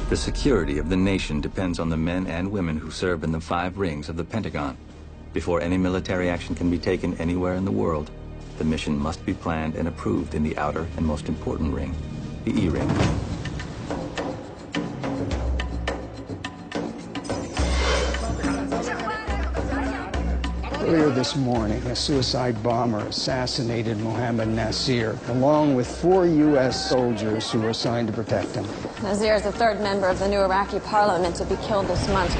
The security of the nation depends on the men and women who serve in the 5 rings of the Pentagon. Before any military action can be taken anywhere in the world, the mission must be planned and approved in the outer and most important ring, the E-ring. Earlier this morning, a suicide bomber assassinated Mohammed Nasir, along with 4 U.S. soldiers who were assigned to protect him. Nasir is the 3rd member of the new Iraqi parliament to be killed this month.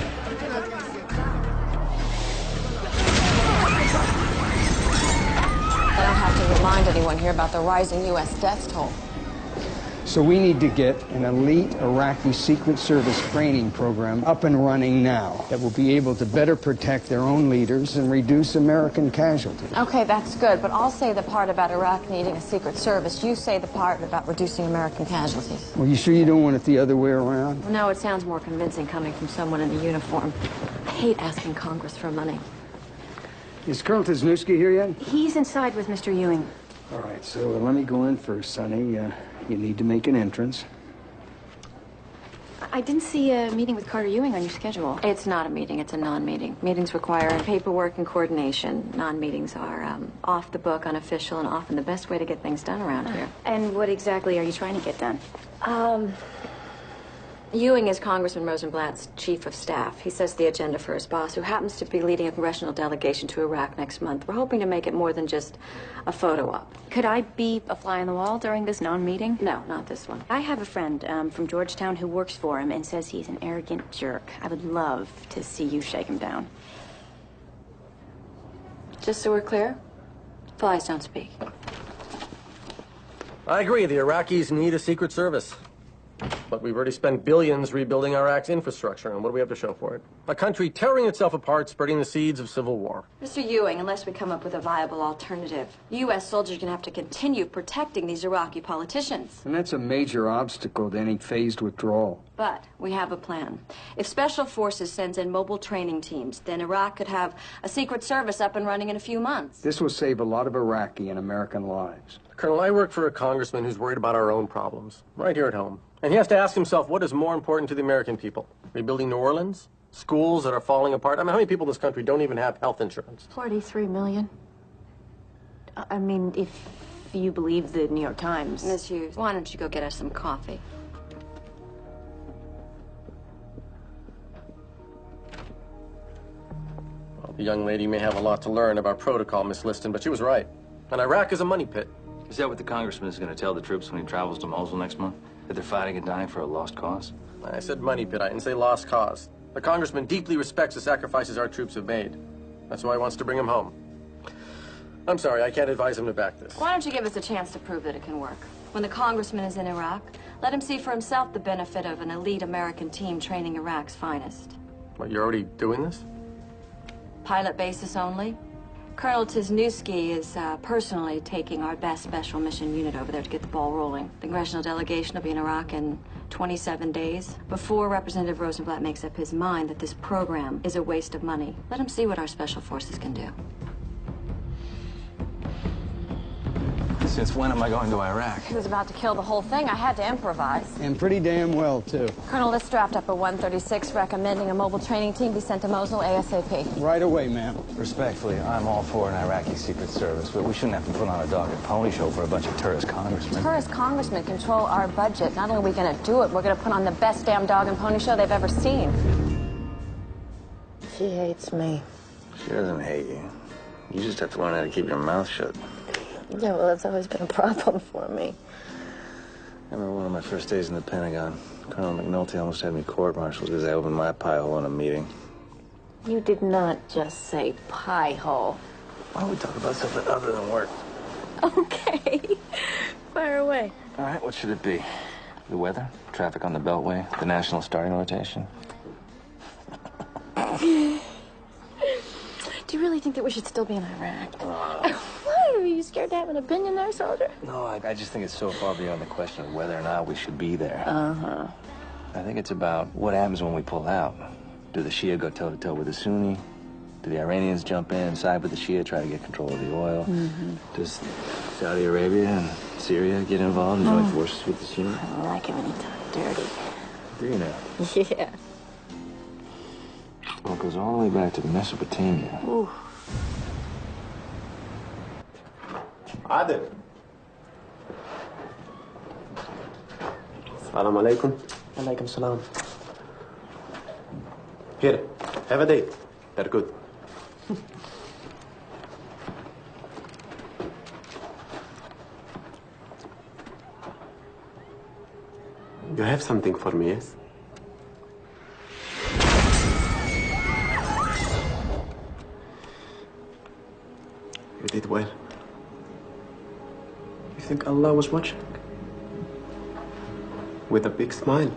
I don't have to remind anyone here about the rising U.S. death toll. So we need to get an elite Iraqi Secret Service training program up and running now that will be able to better protect their own leaders and reduce American casualties. Okay, that's good, but I'll say the part about Iraq needing a Secret Service. You say the part about reducing American casualties. Well, you sure you don't want it the other way around? No, it sounds more convincing coming from someone in a uniform. I hate asking Congress for money. Is Colonel Tisnewski here yet? He's inside with Mr. Ewing. All right, so let me go in first, Sonny. You need to make an entrance. I didn't see a meeting with Carter Ewing on your schedule. It's not a meeting, it's a non-meeting. Meetings require paperwork and coordination. Non-meetings are off the book, unofficial, and often the best way to get things done around here. And what exactly are you trying to get done? Ewing is Congressman Rosenblatt's chief of staff. He sets the agenda for his boss, who happens to be leading a congressional delegation to Iraq next month. We're hoping to make it more than just a photo op. Could I be a fly on the wall during this non-meeting? No, not this one. I have a friend from Georgetown who works for him and says he's an arrogant jerk. I would love to see you shake him down. Just so we're clear, flies don't speak. I agree, the Iraqis need a secret service. But we've already spent billions rebuilding Iraq's infrastructure, and what do we have to show for it? A country tearing itself apart, spreading the seeds of civil war. Mr. Ewing, unless we come up with a viable alternative, U.S. soldiers are going to have to continue protecting these Iraqi politicians. And that's a major obstacle to any phased withdrawal. But we have a plan. If Special Forces sends in mobile training teams, then Iraq could have a Secret Service up and running in a few months. This will save a lot of Iraqi and American lives. Colonel, I work for a congressman who's worried about our own problems, right here at home. And he has to ask himself, what is more important to the American people? Rebuilding New Orleans? Schools that are falling apart? I mean, how many people in this country don't even have health insurance? 43 million. I mean, if you believe the New York Times. Miss Hughes, why don't you go get us some coffee? Well, the young lady may have a lot to learn about protocol, Miss Liston, but she was right. And Iraq is a money pit. Is that what the congressman is going to tell the troops when he travels to Mosul next month? That they're fighting and dying for a lost cause? I said money pit, I didn't say lost cause. The congressman deeply respects the sacrifices our troops have made. That's why he wants to bring them home. I'm sorry, I can't advise him to back this. Why don't you give us a chance to prove that it can work? When the congressman is in Iraq, let him see for himself the benefit of an elite American team training Iraq's finest. What, you're already doing this? Pilot basis only. Colonel Tisnewski is personally taking our best special mission unit over there to get the ball rolling. The congressional delegation will be in Iraq in 27 days. Before Representative Rosenblatt makes up his mind that this program is a waste of money, let him see what our special forces can do. Since when am I going to Iraq? He was about to kill the whole thing. I had to improvise. And pretty damn well, too. Colonel, let's draft up a 136 recommending a mobile training team be sent to Mosul ASAP. Right away, ma'am. Respectfully, I'm all for an Iraqi Secret Service, but we shouldn't have to put on a dog and pony show for a bunch of tourist congressmen. Tourist congressmen control our budget. Not only are we going to do it, we're going to put on the best damn dog and pony show they've ever seen. She hates me. She doesn't hate you. You just have to learn how to keep your mouth shut. Yeah, well, that's always been a problem for me. I remember one of my first days in the Pentagon. Colonel McNulty almost had me court-martialed because I opened my pie hole in a meeting. You did not just say pie hole. Why don't we talk about something other than work? Okay. Fire away. All right, what should it be? The weather? Traffic on the Beltway? The national starting rotation? Do you really think that we should still be in Iraq? Why? Are you scared to have an opinion there, soldier? No, I just think it's so far beyond the question of whether or not we should be there. Uh-huh. I think it's about what happens when we pull out. Do the Shia go toe-to-toe with the Sunni? Do the Iranians jump in, side with the Shia, try to get control of the oil? Mm-hmm. Does Saudi Arabia and Syria get involved and join forces with the Sunni? I don't like it when you talk dirty. Do you now? Yeah. Well, it goes all the way back to Mesopotamia. Ooh. عادل. السلام عليكم. Alaikum salam. Here, have a date. They're good. You have something for me, yes? You did well. You think Allah was watching? With a big smile.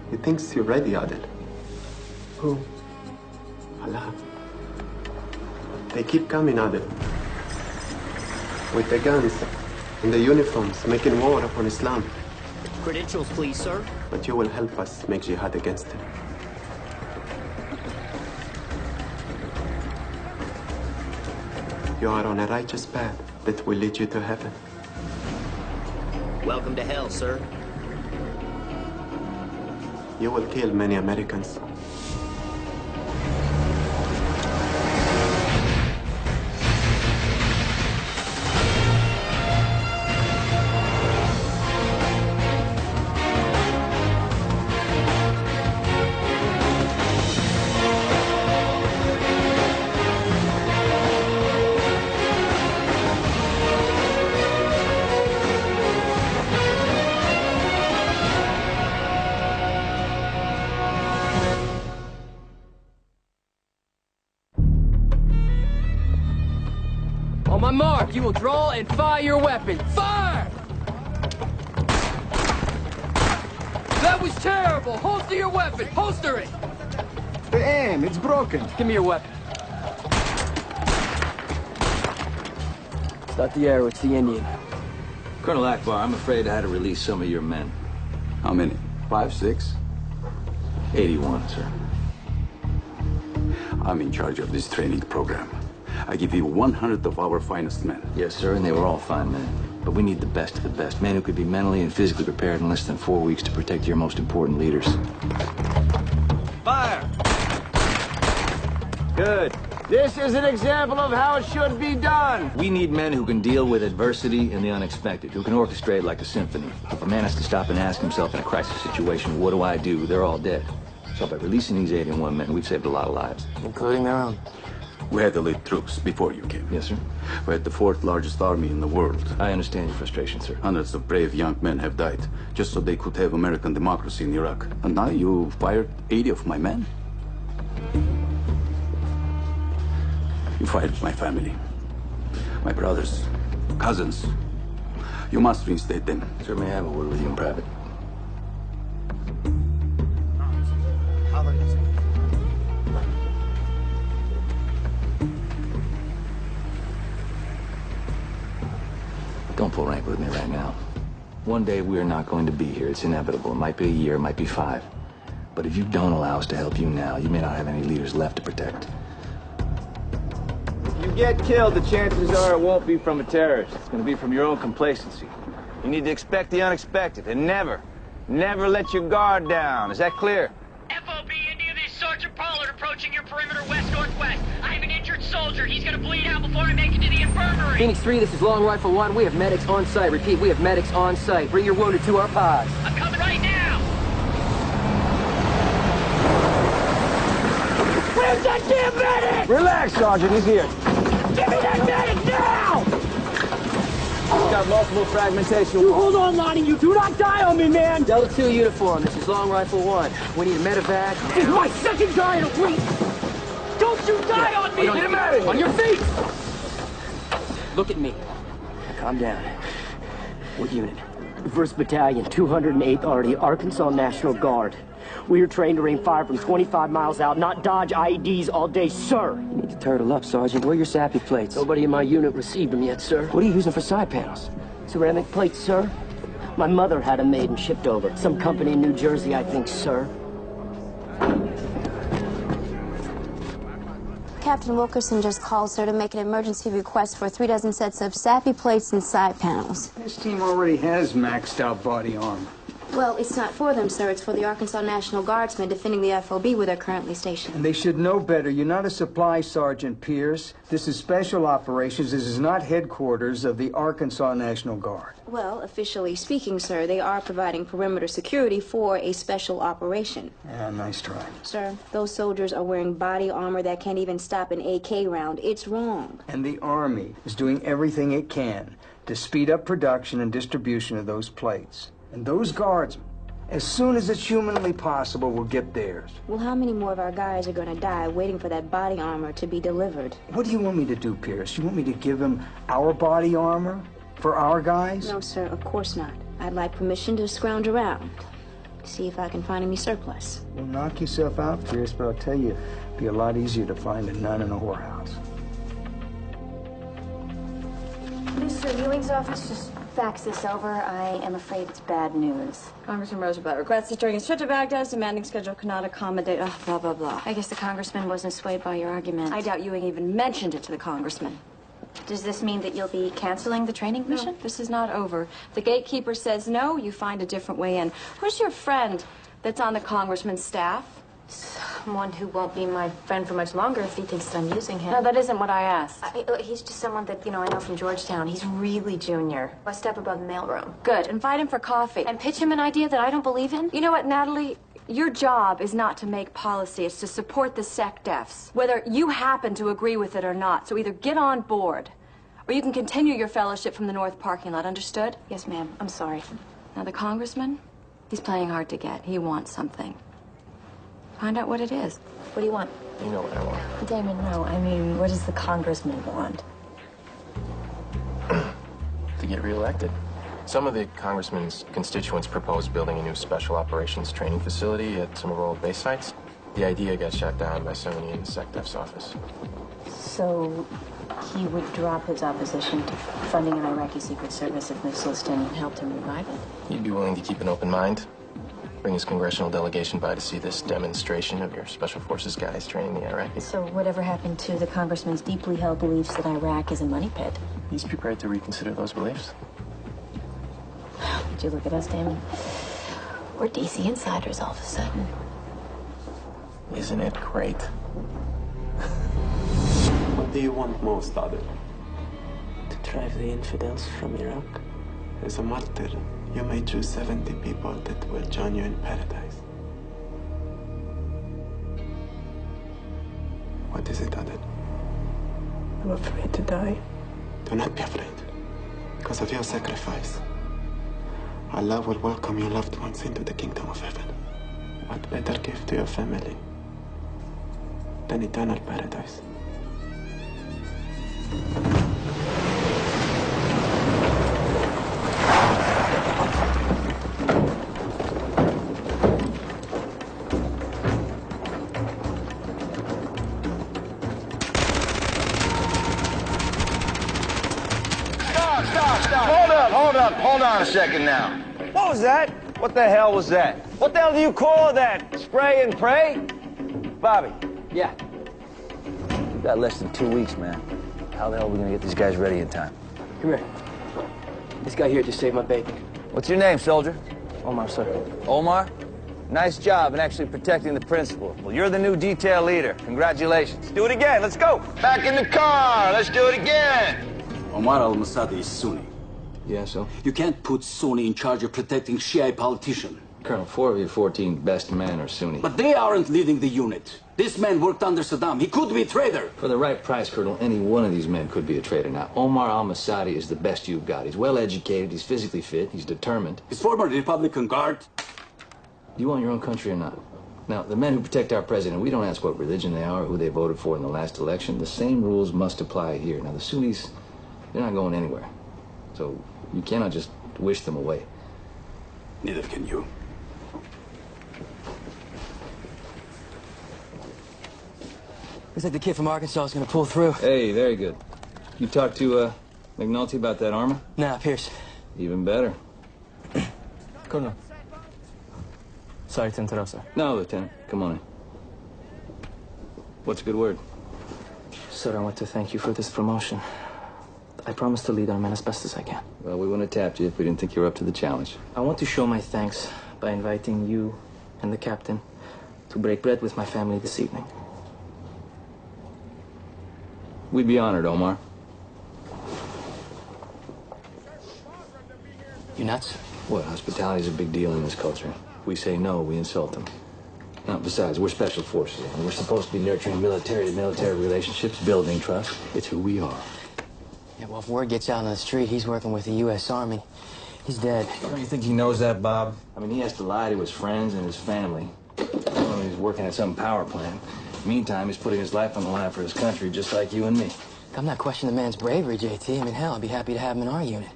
He thinks you're ready, Adel. Who? Allah. They keep coming, Adel. With the guns and the uniforms, making war upon Islam. Credentials, please, sir. But you will help us make jihad against them. You are on a righteous path that will lead you to heaven. Welcome to hell, sir. You will kill many Americans. On my mark, you will draw and fire your weapon. Fire! That was terrible! Holster your weapon! Holster it! The aim, it's broken. Give me your weapon. It's not the arrow, it's the Indian. Colonel Akbar, I'm afraid I had to release some of your men. How many? 5, 6? 81, sir. I'm in charge of this training program. I give you 100 of our finest men. Yes, sir, and they were all fine men. But we need the best of the best. Men who could be mentally and physically prepared in less than 4 weeks to protect your most important leaders. Fire! Good. This is an example of how it should be done. We need men who can deal with adversity and the unexpected, who can orchestrate like a symphony. If a man has to stop and ask himself in a crisis situation, what do I do? They're all dead. So by releasing these 81 men, we've saved a lot of lives. Including their own. We had elite troops before you came. Yes, sir. We had the 4th largest army in the world. I understand your frustration, sir. Hundreds of brave young men have died just so they could have American democracy in Iraq. And now you fired 80 of my men? You fired my family, my brothers, cousins. You must reinstate them. Sir, may I have a word with you in private? Don't pull rank with me right now. One day we are not going to be here. It's inevitable. It might be a year, it might be 5. But if you don't allow us to help you now, you may not have any leaders left to protect. If you get killed, the chances are it won't be from a terrorist. It's going to be from your own complacency. You need to expect the unexpected and never let your guard down. Is that clear? FOB India, this is Sergeant Pollard approaching your perimeter west-northwest. I have an injured soldier. He's gonna bleed out before I make it to the infirmary. Phoenix 3, this is Long Rifle 1. We have medics on site. Repeat, we have medics on site. Bring your wounded to our pods. I'm coming right now. Where's that damn medic? Relax, Sergeant. He's here. Give me that medic now! He's got multiple fragmentation. You hold on, Lonnie. You do not die on me, man. Delta 2 uniform. This is Long Rifle 1. We need a medevac. This is my second guy in a week. Don't you die on me! Get him out of here. On your feet! Look at me. Calm down. What unit? 1st Battalion, 208th Arty, Arkansas National Guard. We are trained to rain fire from 25 miles out, not dodge IEDs all day, sir. You need to turtle up, Sergeant. Where are your SAPI plates? Nobody in my unit received them yet, sir. What are you using for side panels? Ceramic plates, sir. My mother had them made and shipped over. Some company in New Jersey, I think, sir. Captain Wilkerson just called, sir, to make an emergency request for 36 sets of SAPI plates and side panels. This team already has maxed out body armor. Well, it's not for them, sir. It's for the Arkansas National Guardsmen defending the FOB where they're currently stationed. And they should know better. You're not a supply sergeant, Pierce. This is special operations. This is not headquarters of the Arkansas National Guard. Well, officially speaking, sir, they are providing perimeter security for a special operation. Yeah, nice try. Sir, those soldiers are wearing body armor that can't even stop an AK round. It's wrong. And the Army is doing everything it can to speed up production and distribution of those plates. And those guardsmen, as soon as it's humanly possible, will get theirs. Well, how many more of our guys are going to die waiting for that body armor to be delivered? What do you want me to do, Pierce? You want me to give them our body armor for our guys? No, sir, of course not. I'd like permission to scrounge around, see if I can find any surplus. Well, knock yourself out, Pierce, but I'll tell you, it'd be a lot easier to find a nun in a whorehouse. Mr. Ewing's office just fax this over. I am afraid it's bad news. Congressman Roosevelt regrets that during his trip to Baghdad, his demanding schedule cannot accommodate, blah, blah, blah. I guess the congressman wasn't swayed by your argument. I doubt Ewing even mentioned it to the congressman. Does this mean that you'll be canceling the training mission? No, this is not over. If the gatekeeper says no, you find a different way in. Who's your friend that's on the congressman's staff? Someone who won't be my friend for much longer if he thinks that I'm using him. No, that isn't what I asked. He's just someone that, I know from Georgetown. He's really junior. A step above the mailroom. Good. Invite him for coffee. And pitch him an idea that I don't believe in? You know what, Natalie? Your job is not to make policy. It's to support the SecDefs, whether you happen to agree with it or not. So either get on board, or you can continue your fellowship from the North parking lot. Understood? Yes, ma'am. I'm sorry. Now, the congressman, he's playing hard to get. He wants something. Find out what it is. What do you want? You know what I want. Damon, no. I mean, what does the congressman want? To get reelected. Some of the congressman's constituents proposed building a new special operations training facility at some of our old base sites. The idea got shot down by somebody in the SecDef's office. So he would drop his opposition to funding an Iraqi Secret Service if Miss Liston helped him revive it? He'd be willing to keep an open mind. Bring his congressional delegation by to see this demonstration of your Special Forces guys training the Iraqis. So whatever happened to the congressman's deeply held beliefs that Iraq is a money pit? He's prepared to reconsider those beliefs. Would you look at us, Damon? We're DC insiders all of a sudden. Isn't it great? What do you want most, Adel? To drive the infidels from Iraq? As a martyr, you may choose 70 people that will join you in paradise. What is it, Adel? I'm afraid to die. Do not be afraid. Because of your sacrifice, Allah will welcome your loved ones into the kingdom of heaven. What better gift to your family than eternal paradise? Hold on a second now. What was that? What the hell was that? What the hell do you call that? Spray and pray? Bobby. Yeah. We've got less than 2 weeks, man. How the hell are we gonna get these guys ready in time? Come here. This guy here just saved my bacon. What's your name, soldier? Omar, sir. Omar? Nice job in actually protecting the principal. Well, you're the new detail leader. Congratulations. Do it again. Let's go. Back in the car. Let's do it again. Omar al-Masadi is Sunni. Yeah, so? You can't put Sunni in charge of protecting Shia politician. Colonel, 4 of your 14 best men are Sunni. But they aren't leading the unit. This man worked under Saddam. He could be a traitor. For the right price, Colonel, any one of these men could be a traitor. Now, Omar al-Masadi is the best you've got. He's well-educated, he's physically fit, he's determined. He's former Republican Guard. Do you want your own country or not? Now, the men who protect our president, we don't ask what religion they are or who they voted for in the last election. The same rules must apply here. Now, the Sunnis, they're not going anywhere. So you cannot just wish them away. Neither can you. Looks like the kid from Arkansas is gonna pull through. Hey, very good. You talked to McNulty about that armor? Nah, Pierce. Even better. Colonel. Sorry to interrupt, sir. No, Lieutenant. Come on in. What's a good word? Sir, I want to thank you for this promotion. I promise to lead our men as best as I can. Well, we wouldn't have tapped you if we didn't think you were up to the challenge. I want to show my thanks by inviting you and the captain to break bread with my family this evening. We'd be honored, Omar. You nuts? What, hospitality is a big deal in this culture. If we say no, we insult them. Now, besides, we're special forces, and we're supposed to be nurturing military-to-military relationships, building trust. It's who we are. Yeah, well, if word gets out on the street, he's working with the U.S. Army. He's dead. Don't you think he knows that, Bob? I mean, he has to lie to his friends and his family. Well, he's working at some power plant. Meantime, he's putting his life on the line for his country, just like you and me. I'm not questioning the man's bravery, JT. I mean, hell, I'd be happy to have him in our unit.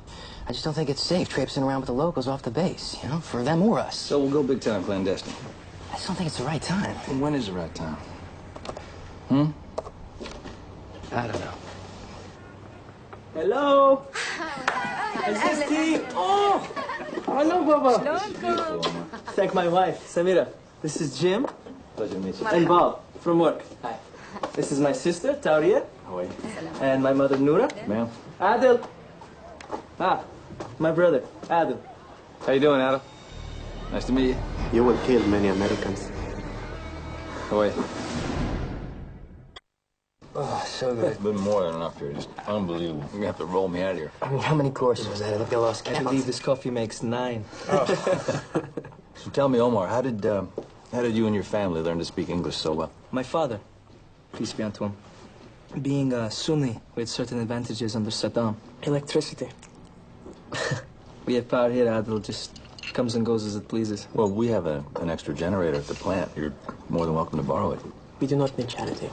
I just don't think it's safe traipsing around with the locals off the base, you know, for them or us. So we'll go big time clandestine. I just don't think it's the right time. And when is the right time? I don't know. Hello! Oh! Hello, Baba! Thank my wife, Samira. This is Jim. Pleasure to meet you. And Bob, from work. Hi. This is my sister, Tauriya. How are you? And my mother, Noura. Ma'am. Adil. Ah, my brother, Adil. How you doing, Adam? Nice to meet you. You will kill many Americans. How are you? Oh, so good. It's been more than enough here. Just unbelievable. You're gonna have to roll me out of here. I mean, how many courses was that? I think I lost count. I believe this coffee makes 9. Oh. So tell me, Omar, how did you and your family learn to speak English so well? My father, peace be unto him, being a Sunni with certain advantages under Saddam. Electricity. We have power here, Adil. Just comes and goes as it pleases. Well, we have an extra generator at the plant. You're more than welcome to borrow it. We do not need charity.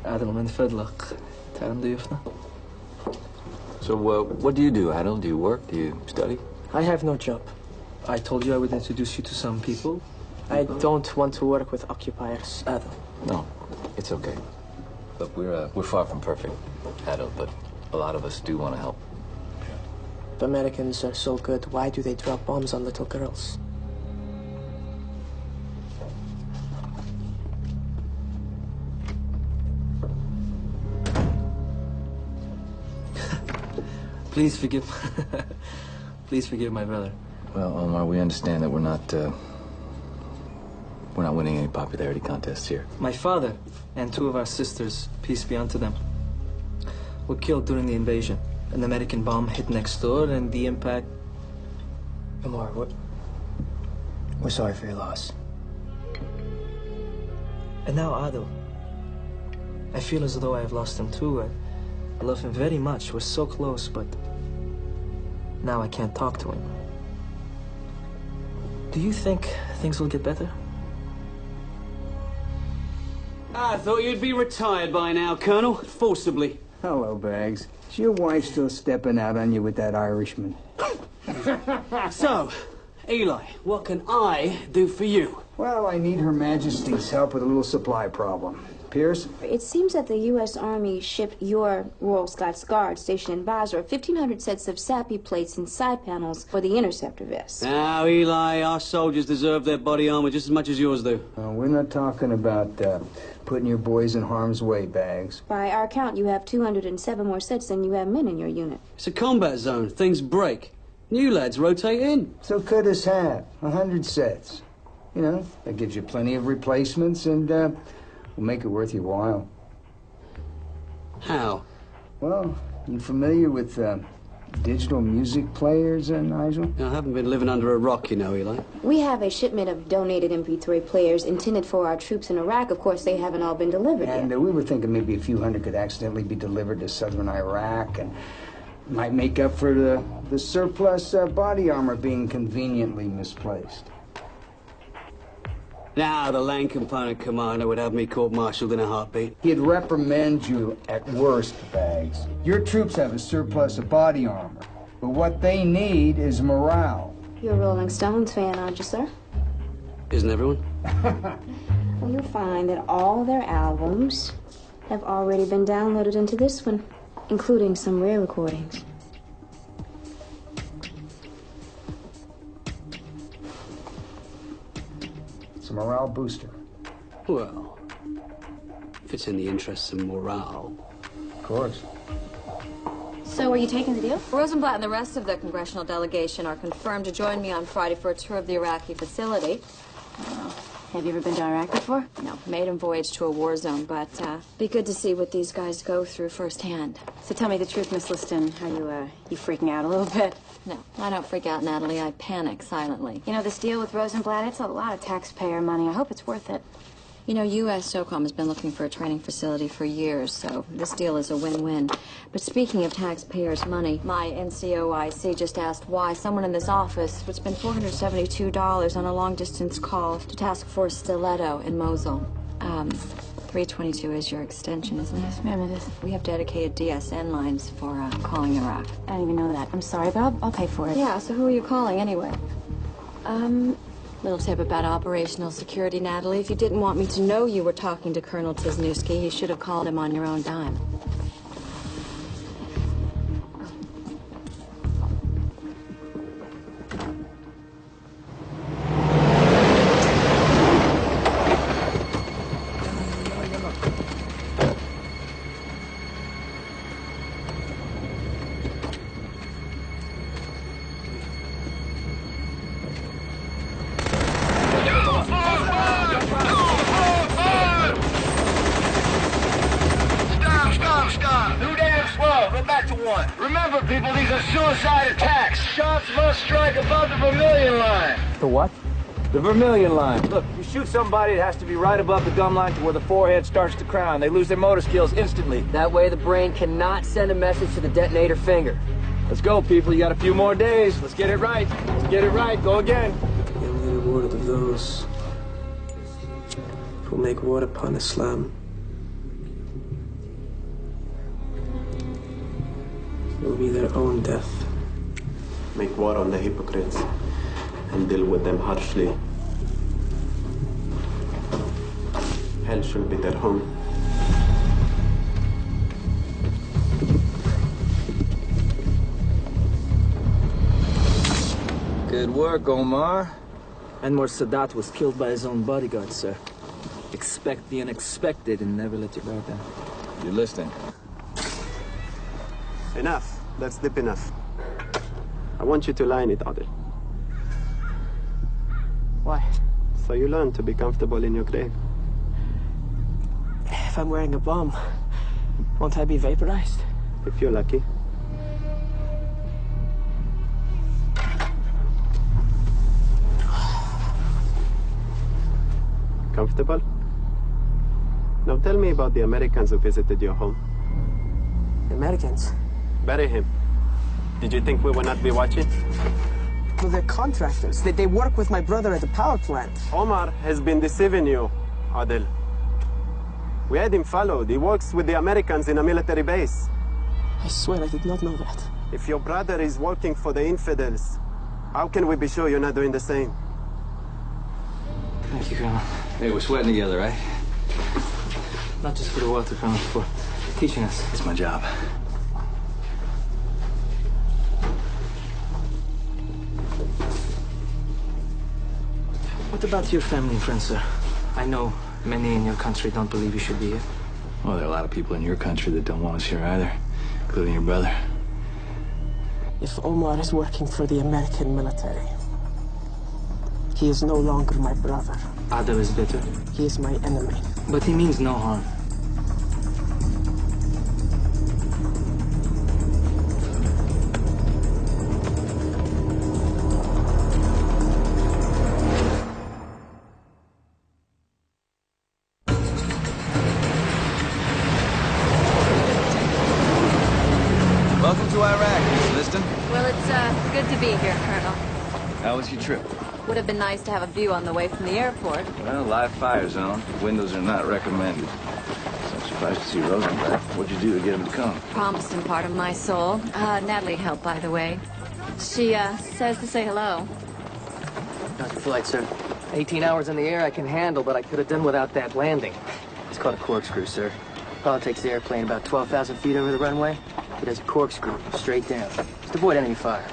Adil, min fadlak. تعلم ضيوفنا. So, what do you do, Adil? Do you work? Do you study? I have no job. I told you I would introduce you to some people. I don't want to work with occupiers, Adil. No, it's okay. Look, we're far from perfect, Adil, but a lot of us do want to help. The Americans are so good. Why do they drop bombs on little girls? Please forgive. Please forgive my brother. Well, Omar, we understand that we're not winning any popularity contests here. My father and 2 of our sisters, peace be unto them, were killed during the invasion. An American bomb hit next door, and the impact... Omar, we're sorry for your loss. And now, Adil, I feel as though I have lost him too. I love him very much. We're so close, but now I can't talk to him. Do you think things will get better? I thought you'd be retired by now, Colonel. Forcibly. Hello, Bags. Is your wife still stepping out on you with that Irishman? So, Eli, what can I do for you? Well, I need Her Majesty's help with a little supply problem. Pierce? It seems that the U.S. Army shipped your Royal Scots Guard stationed in Basra 1,500 sets of SAPI plates and side panels for the interceptor vests. Now, Eli, our soldiers deserve their body armor just as much as yours do. We're not talking about putting your boys in harm's way, Bags. By our count, you have 207 more sets than you have men in your unit. It's a combat zone. Things break. New lads rotate in. So cut us half. 100 sets. You know, that gives you plenty of replacements and, will make it worth your while. How? Well, you familiar with digital music players, Nigel? I haven't been living under a rock, you know, Eli. We have a shipment of donated MP3 players intended for our troops in Iraq. Of course, they haven't all been delivered yet. And we were thinking maybe a few hundred could accidentally be delivered to southern Iraq and might make up for the surplus body armor being conveniently misplaced. Now, the land component commander would have me court-martialed in a heartbeat. He'd reprimand you at worst, Bags. Your troops have a surplus of body armor, but what they need is morale. You're a Rolling Stones fan, aren't you, sir? Isn't everyone? Well, you'll find that all their albums have already been downloaded into this one, including some rare recordings. It's a morale booster. Well, if it's in the interests of morale. Of course. So, are you taking the deal? Rosenblatt and the rest of the congressional delegation are confirmed to join me on Friday for a tour of the Iraqi facility. Have you ever been to Iraq before? No, maiden voyage to a war zone, but be good to see what these guys go through firsthand. So tell me the truth, Miss Liston. Are you freaking out a little bit? No, I don't freak out, Natalie. I panic silently. You know, this deal with Rosenblatt, it's a lot of taxpayer money. I hope it's worth it. You know, U.S. SOCOM has been looking for a training facility for years, so this deal is a win-win. But speaking of taxpayers' money, my NCOIC just asked why someone in this office would spend $472 on a long-distance call to Task Force Stiletto in Mosul. 322 is your extension, isn't it? Yes, ma'am, it is. We have dedicated DSN lines for calling Iraq. I didn't even know that. I'm sorry, but I'll pay for it. Yeah, so who are you calling anyway? Little tip about operational security, Natalie. If you didn't want me to know you were talking to Colonel Tisnewski, you should have called him on your own dime. Remember, people, these are suicide attacks. Shots must strike above the vermilion line. The what? The vermilion line. Look, you shoot somebody, it has to be right above the gum line to where the forehead starts to crown. They lose their motor skills instantly. That way the brain cannot send a message to the detonator finger. Let's go, people. You got a few more days. Let's get it right. Let's get it right. Go again. The only reward of those who make war upon Islam will be their own death. Make war on the hypocrites and deal with them harshly. Hell shall be their home. Good work, Omar. Anwar Sadat was killed by his own bodyguard, sir. Expect the unexpected and never let your guard down. You're listening. Enough. That's deep enough. I want you to lie in it, Adil. Why? So you learn to be comfortable in your grave. If I'm wearing a bomb, won't I be vaporized? If you're lucky. Comfortable? Now tell me about the Americans who visited your home. The Americans? Bury him. Did you think we would not be watching? Well, they're contractors. They work with my brother at the power plant. Omar has been deceiving you, Adil. We had him followed. He works with the Americans in a military base. I swear I did not know that. If your brother is working for the infidels, how can we be sure you're not doing the same? Thank you, Colonel. Hey, we're sweating together, right? Not just for the water, Colonel, for teaching us. It's my job. What about your family and friends, sir? I know many in your country don't believe you should be here. Well, there are a lot of people in your country that don't want us here either, including your brother. If Omar is working for the American military, he is no longer my brother. Adil is bitter. He is my enemy. But he means no harm. Welcome to Iraq, Miss Liston. Well, it's good to be here, Colonel. How was your trip? Would have been nice to have a view on the way from the airport. Well, live fire zone. Windows are not recommended. So I'm surprised to see Rosenblatt. What'd you do to get him to come? Promised him part of my soul. Natalie helped, by the way. She says to say hello. How's your flight, sir? 18 hours in the air I can handle, but I could have done without that landing. It's called a corkscrew, sir. Pilot takes the airplane about 12,000 feet over the runway. He does a corkscrew straight down. Just avoid enemy fire.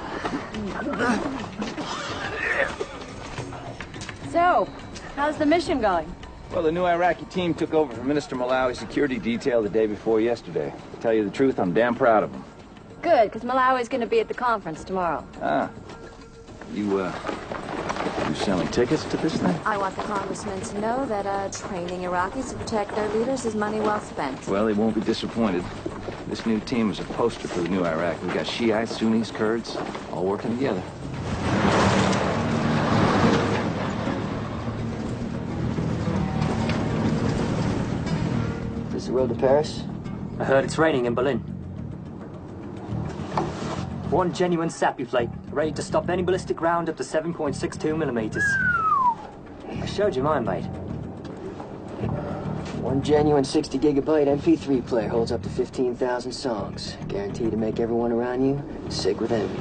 So, how's the mission going? Well, the new Iraqi team took over from Minister Malawi's security detail the day before yesterday. To tell you the truth, I'm damn proud of them. Good, because Malawi's going to be at the conference tomorrow. Ah. You selling tickets to this thing? I want the congressmen to know that training Iraqis to protect their leaders is money well spent. Well, they won't be disappointed. This new team is a poster for the new Iraq. We've got Shiites, Sunnis, Kurds, all working together. Is this the road to Paris? I heard it's raining in Berlin. One genuine SAPI plate, ready to stop any ballistic round up to 7.62 millimeters. I showed you mine, mate. One genuine 60 gigabyte MP3 player holds up to 15,000 songs. Guaranteed to make everyone around you sick with envy.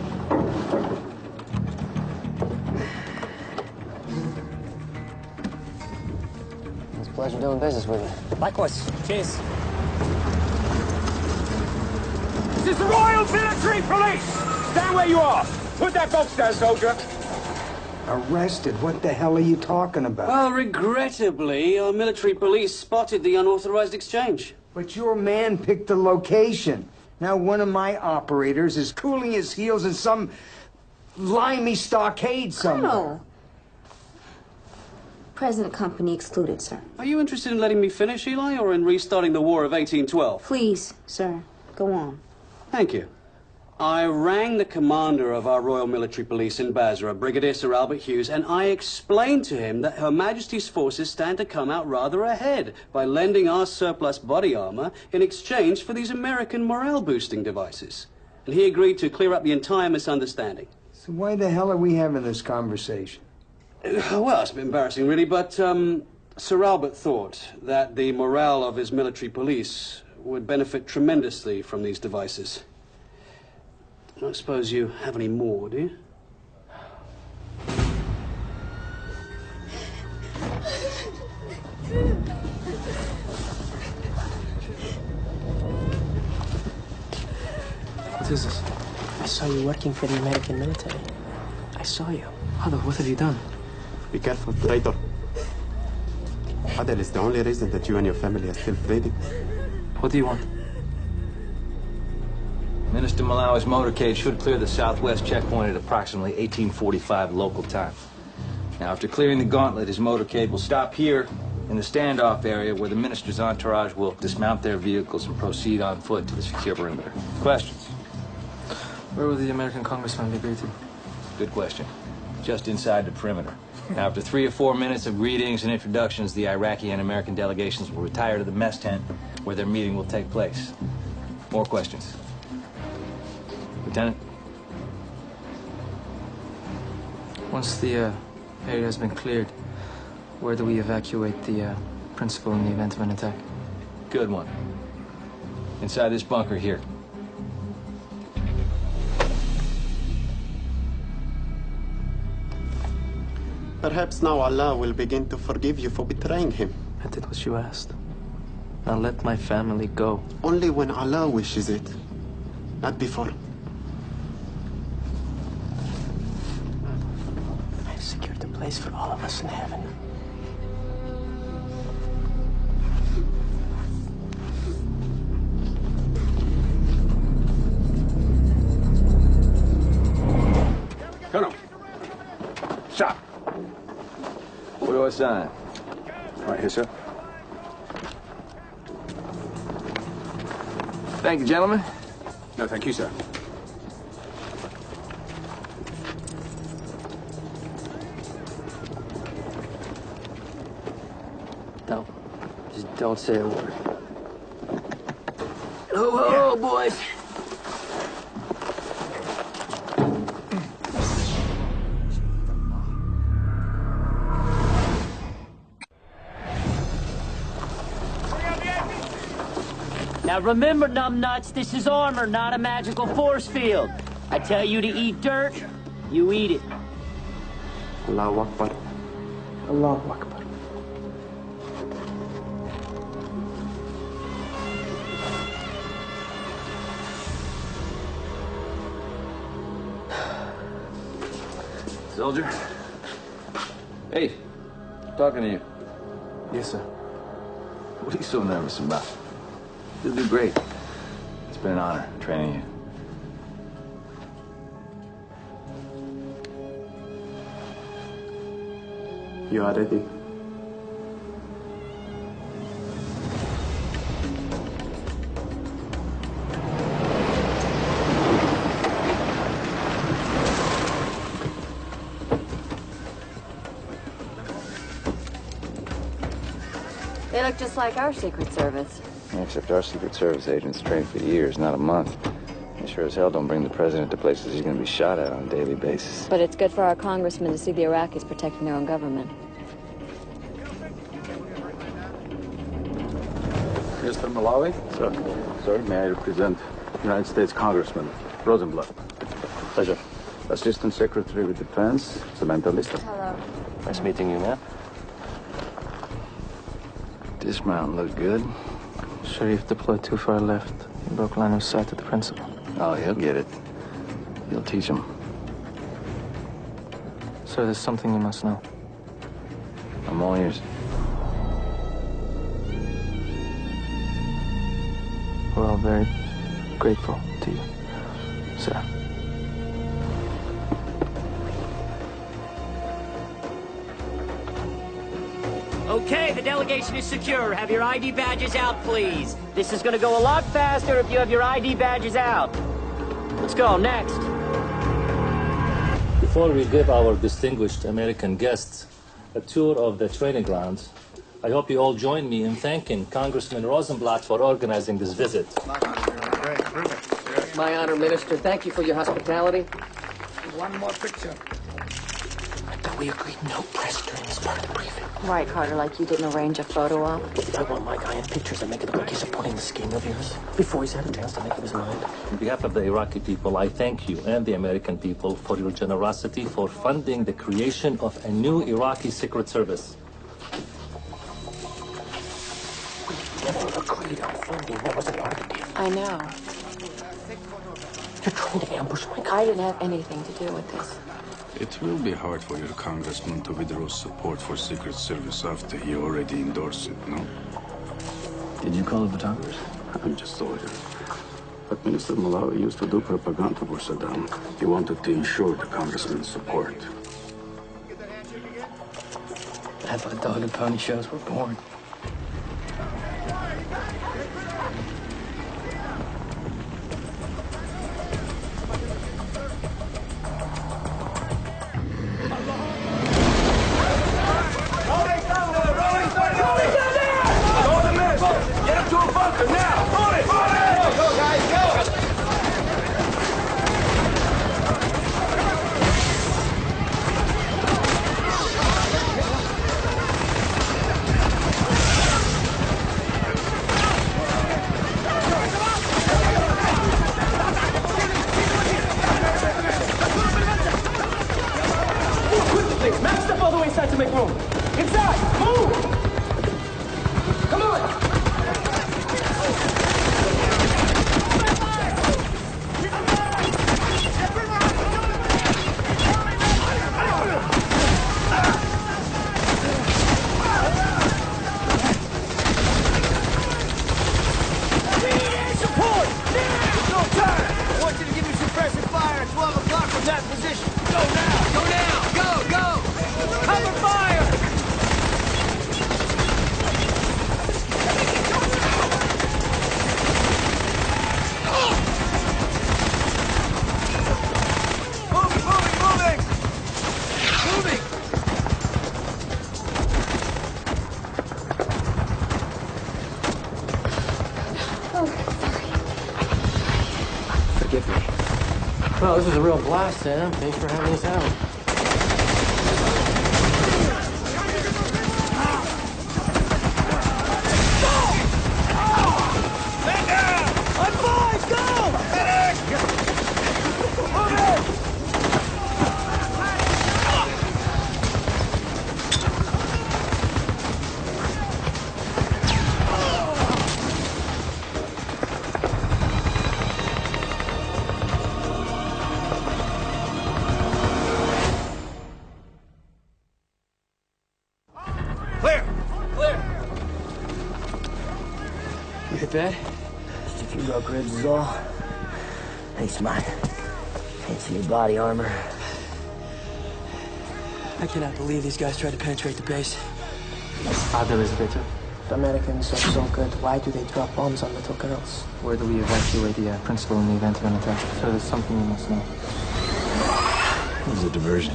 It's a pleasure doing business with you. Likewise. Cheers. This is the Royal Military Police! Stand where you are! Put that box down, soldier! Arrested? What the hell are you talking about? Well, regrettably, our military police spotted the unauthorized exchange. But your man picked the location. Now one of my operators is cooling his heels in some limey stockade somewhere. Colonel. Present company excluded, sir. Are you interested in letting me finish, Eli, or in restarting the War of 1812? Please, sir, go on. Thank you. I rang the commander of our Royal Military Police in Basra, Brigadier Sir Albert Hughes, and I explained to him that Her Majesty's forces stand to come out rather ahead by lending our surplus body armor in exchange for these American morale-boosting devices. And he agreed to clear up the entire misunderstanding. So why the hell are we having this conversation? Well, it's a bit embarrassing, really, but Sir Albert thought that the morale of his military police would benefit tremendously from these devices. I don't suppose you have any more, do you? What is this? I saw you working for the American military. I saw you. Adel, what have you done? Be careful, traitor. Adel is the only reason that you and your family are still breathing. What do you want? Minister Malawi's motorcade should clear the southwest checkpoint at approximately 1845 local time. Now, after clearing the gauntlet, his motorcade will stop here in the standoff area where the minister's entourage will dismount their vehicles and proceed on foot to the secure perimeter. Questions? Where will the American congressman be greeted? Good question. Just inside the perimeter. Now, after 3 or 4 minutes of greetings and introductions, the Iraqi and American delegations will retire to the mess tent where their meeting will take place. More questions? Lieutenant? Once the area has been cleared, where do we evacuate the principal in the event of an attack? Good one. Inside this bunker here. Perhaps now Allah will begin to forgive you for betraying him. I did what you asked. Now let my family go. Only when Allah wishes it, not before. I secured a place for all of us in heaven. Colonel. Shot. What do I sign? Right here, sir. Thank you, gentlemen. No, thank you, sir. Don't say a word. Oh, boys. Now remember, numbnuts, this is armor, not a magical force field. I tell you to eat dirt, you eat it. Allahu Akbar. Allahu Akbar. Soldier? Hey, talking to you. Yes, sir. What are you so nervous about? You'll do great. It's been an honor training you. You are ready. They look just like our Secret Service. Except our Secret Service agents train for years, not a month. They sure as hell don't bring the president to places he's going to be shot at on a daily basis. But it's good for our congressmen to see the Iraqis protecting their own government. Mr. Malawi? Sir, may I represent United States Congressman Rosenblatt? Pleasure. Assistant Secretary of Defense, Samantha Lister. Hello. Nice meeting you, man. Dismount look good. Sharif deployed too far left. He broke line of sight to the principal. Oh, he'll get it. You'll teach him. Sir, there's something you must know. I'm all ears. We're all very grateful to you, sir. Okay, the delegation is secure. Have your ID badges out, please. This is gonna go a lot faster if you have your ID badges out. Let's go, next. Before we give our distinguished American guests a tour of the training grounds, I hope you all join me in thanking Congressman Rosenblatt for organizing this visit. My honor, Minister. Thank you for your hospitality. One more picture. We agreed no press during this part of the briefing. Right, Carter, like you didn't arrange a photo op? I want my guy in pictures and make it look like he's supporting the scheme of yours before he's had a chance to make up his mind. On behalf of the Iraqi people, I thank you and the American people for your generosity for funding the creation of a new Iraqi Secret Service. We never agreed on funding. That was a part of the deal. I know. You're trying to ambush my guy. I didn't have anything to do with this. It will be hard for your congressman to withdraw support for Secret Service after he already endorsed it, no? Did you call the photographers? I'm just ordered. But Minister Malawi used to do propaganda for Saddam. He wanted to ensure the congressman's support. That's why dog and pony shows were born. To make room. Inside! Move! Come on! Support! There's no time! I want you to give me suppressive fire at 12 o'clock from that position. Go now! Go now! Go! Go! Cover fire! Moving! Forgive me. Well, this was a real blast, Sam. Thanks for having us out. You hit that? Just a few rock ribs is all. Thanks, Mike. Fancy new body armor. I cannot believe these guys tried to penetrate the base. Father is better. The Americans are so good. Why do they drop bombs on little girls? Where do we evacuate the principal in the event of an attack? So there's something you must know. It was a diversion.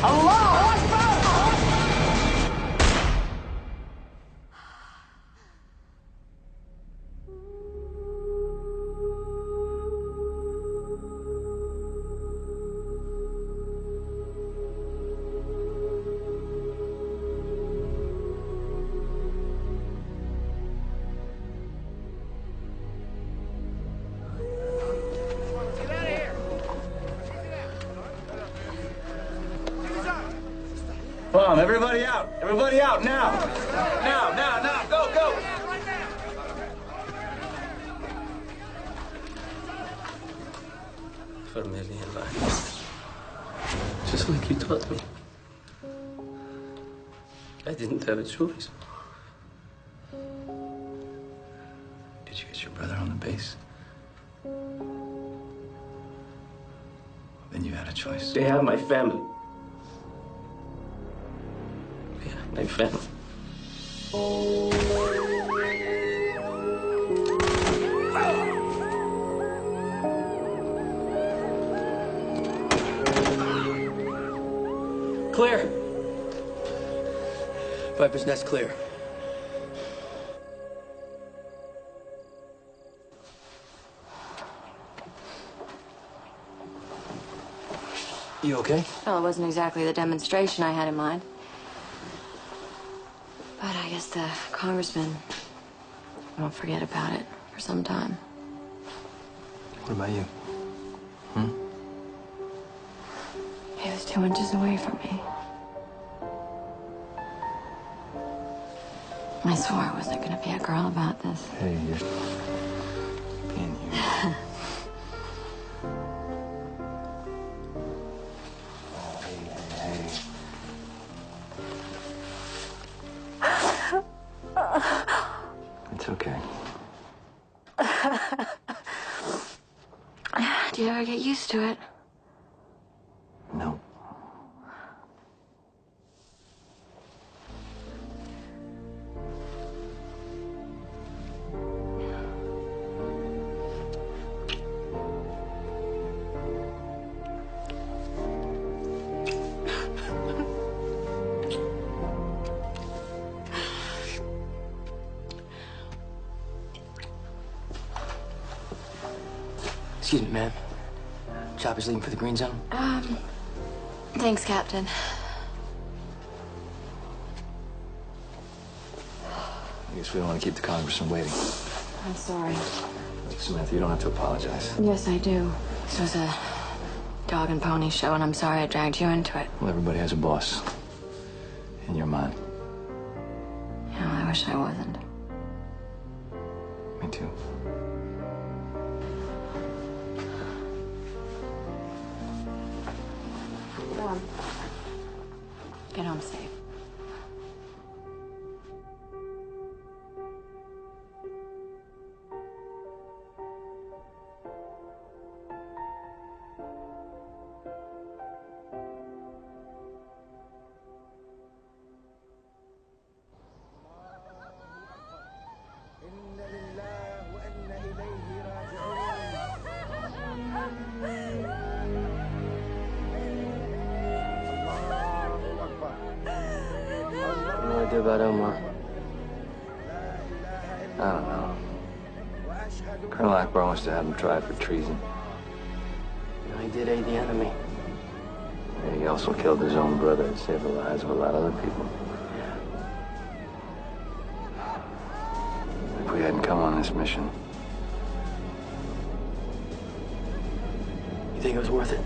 Allah Akbar! Bomb, everybody out! Everybody out, now! Now, go, go! For a million lives. Just like you taught me. I didn't have a choice. Did you get your brother on the base? Then you had a choice. They have my family. My family. Clear. Viper's Nest clear. You okay? Well, it wasn't exactly the demonstration I had in mind. But I guess the congressman won't forget about it for some time. What about you? He was 2 inches away from me. I swore I wasn't going to be a girl about this. Hey, you're being human. It's okay. Do you ever get used to it? No. Excuse me, ma'am. Chopper's leaving for the green zone. Thanks, Captain. I guess we don't want to keep the congressman waiting. I'm sorry. Look, Samantha, you don't have to apologize. Yes, I do. This was a dog and pony show, and I'm sorry I dragged you into it. Well, everybody has a boss. In your mind. Yeah, I wish I wasn't. Me too. Get home safe. What do I do about Omar? I don't know. Colonel Akbar wants to have him tried for treason. He did aid the enemy. And he also killed his own brother and saved the lives of a lot of other people. If we hadn't come on this mission. You think it was worth it?